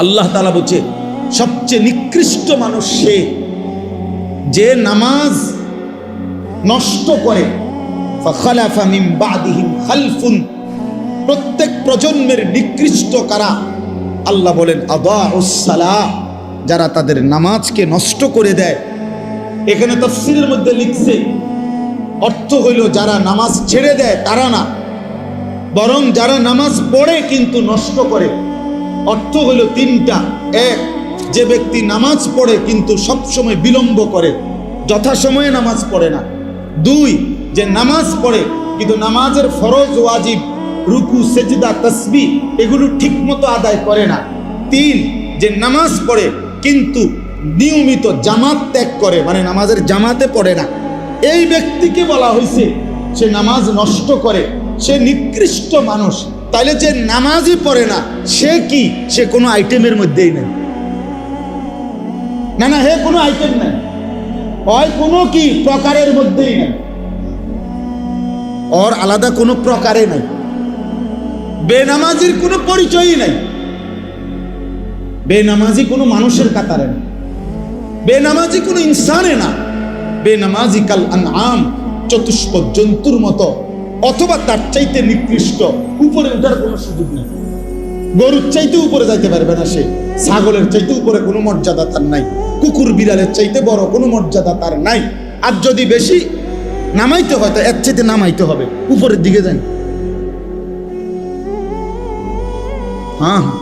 আল্লাহ তাআলা বলছে সবচেয়ে নিকৃষ্ট মানুষ সে যে নামাজ নষ্ট করে। ফাখালাফা মিন বাদিহিম খালফুন, প্রত্যেক প্রজন্মের নিকৃষ্ট কারা? আল্লাহ বলেন আদাউস সালাহ, যারা তাদের নামাজকে নষ্ট করে দেয়। এখানে তাফসীরের মধ্যে লিখছে অর্থ হইল যারা নামাজ ছেড়ে দেয় তারা না, বরং যারা নামাজ পড়ে কিন্তু নষ্ট করে। অর্থ হইল তিনটা: এক, যে ব্যক্তি নামাজ পড়ে কিন্তু সবসময় বিলম্ব করে, যথাসময়ে নামাজ পড়ে না। দুই, যে নামাজ পড়ে কিন্তু নামাজের ফরজ ওয়াজিব রুকু সেজদা তাসবিহ এগুলো ঠিকমতো আদায় করে না। তিন, যে নামাজ পড়ে কিন্তু নিয়মিত জামাত ত্যাগ করে, মানে নামাজের জামাতে পড়ে না। এই ব্যক্তিকে বলা হয়েছে সে নামাজ নষ্ট করে, সে নিকৃষ্ট মানুষ। তাইলে যে নামাজই পড়ে না সে কি? সে কোনো আইটেমের মধ্যেই নেই। না না, হে কোনো আইটেম নেই, হয় কোনো কি প্রকারের মধ্যেই নেই, ওর আলাদা কোনো প্রকারে নাই। বেনামাজির কোনো পরিচয়ই নাই। বেনামাজি কোনো মানুষের কাতারে না, বেনামাজি কোনো ইনসানে না। বেনামাজি কাল আনআম, চতুষ্প জন্তুর মতো, অথবা তার চাইতে নিকৃষ্ট। উপরে উঠার কোনো সুযোগ নেই। গরুর চাইতে উপরে যাইতে পারবে না সে, ছাগলের চাইতে উপরে কোনো মর্যাদা তার নাই, কুকুর বিড়ালের চাইতে বড় কোনো মর্যাদা তার নাই। আর যদি বেশি নামাইতে হয় তো এর চাইতে নামাইতে হবে, উপরের দিকে যাই। হ্যাঁ হ্যাঁ,